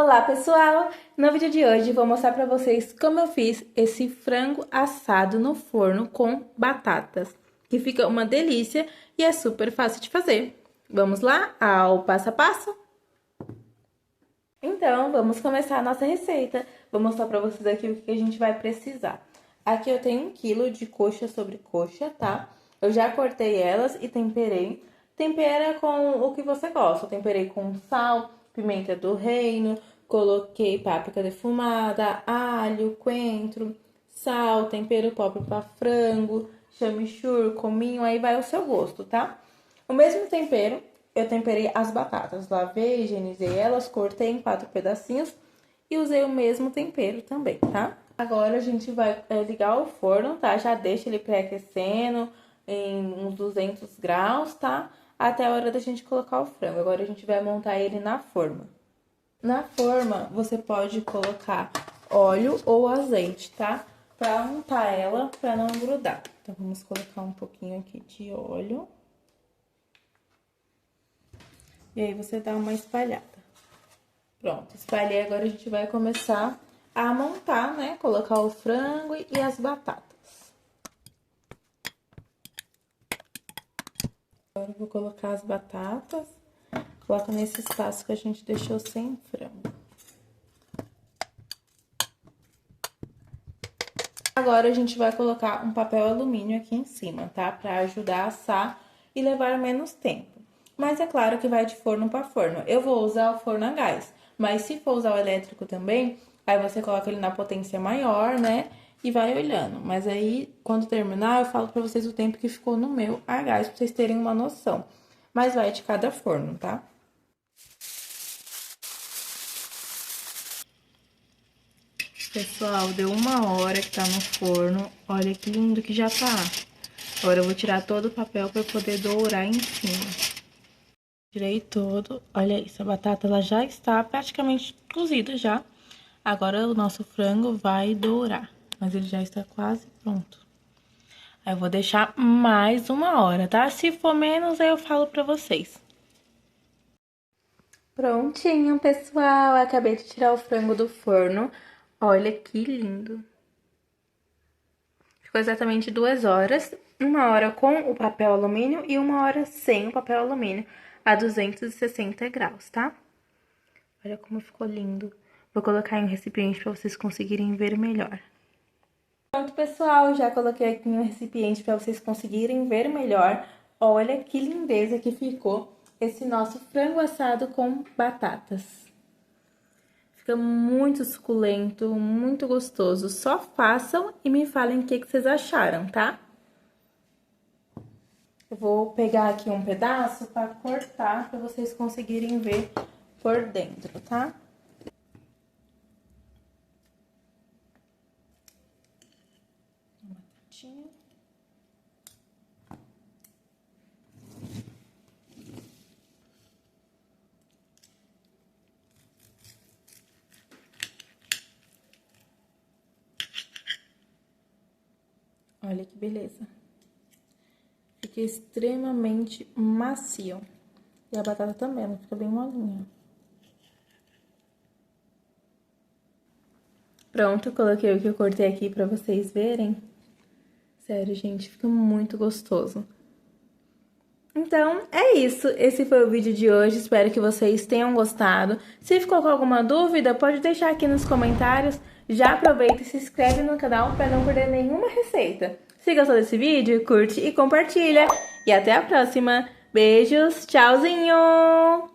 Olá pessoal! No vídeo de hoje vou mostrar pra vocês como eu fiz esse frango assado no forno com batatas, que fica uma delícia e é super fácil de fazer. Vamos lá ao passo a passo? Então, vamos começar a nossa receita. Vou mostrar pra vocês aqui o que a gente vai precisar. Aqui eu tenho 1 kg de coxa sobre coxa, tá? Eu já cortei elas e temperei. Tempera com o que você gosta. Eu temperei com sal, pimenta do reino, coloquei páprica defumada, alho, coentro, sal, tempero próprio para frango, chamichurri, cominho, aí vai o seu gosto, tá? O mesmo tempero, eu temperei as batatas, lavei, higienizei elas, cortei em 4 pedacinhos e usei o mesmo tempero também, tá? Agora a gente vai ligar o forno, tá? Já deixa ele pré-aquecendo em uns 200 graus, tá? Até a hora da gente colocar o frango. Agora a gente vai montar ele na forma. Na forma, você pode colocar óleo ou azeite, tá? Pra untar ela, pra não grudar. Então, vamos colocar um pouquinho aqui de óleo. E aí, você dá uma espalhada. Pronto, espalhei. Agora a gente vai começar a montar, né? Colocar o frango e as batatas. Agora eu vou colocar as batatas. Coloca nesse espaço que a gente deixou sem frango. Agora a gente vai colocar um papel alumínio aqui em cima, tá? Pra ajudar a assar e levar menos tempo. Mas é claro que vai de forno para forno. Eu vou usar o forno a gás, mas se for usar o elétrico também, aí você coloca ele na potência maior, né? E vai olhando. Mas aí, quando terminar, eu falo pra vocês o tempo que ficou no meu a gás, pra vocês terem uma noção. Mas vai de cada forno, tá? Pessoal, deu 1 hora que tá no forno. Olha que lindo que já tá. Agora eu vou tirar todo o papel pra poder dourar em cima. Tirei todo. Olha isso, a batata ela já está praticamente cozida já. Agora o nosso frango vai dourar, mas ele já está quase pronto. Aí eu vou deixar mais 1 hora, tá? Se for menos, aí eu falo pra vocês. Prontinho, pessoal. Acabei de tirar o frango do forno. Olha que lindo. Ficou exatamente 2 horas. 1 hora com o papel alumínio e 1 hora sem o papel alumínio, a 260 graus, tá? Olha como ficou lindo. Vou colocar em um recipiente para vocês conseguirem ver melhor. Pronto, pessoal, já coloquei aqui em um recipiente para vocês conseguirem ver melhor. Olha que lindeza que ficou esse nosso frango assado com batatas. Fica muito suculento, muito gostoso. Só façam e me falem o que vocês acharam, tá? Eu vou pegar aqui um pedaço para cortar, para vocês conseguirem ver por dentro, tá? Uma batatinha. Olha que beleza. Fica extremamente macio. E a batata também, ela fica bem molinha. Pronto, coloquei o que eu cortei aqui pra vocês verem. Sério, gente, fica muito gostoso. Então, é isso. Esse foi o vídeo de hoje. Espero que vocês tenham gostado. Se ficou com alguma dúvida, pode deixar aqui nos comentários. Já aproveita e se inscreve no canal para não perder nenhuma receita. Se gostou desse vídeo, curte e compartilha. E até a próxima. Beijos, tchauzinho!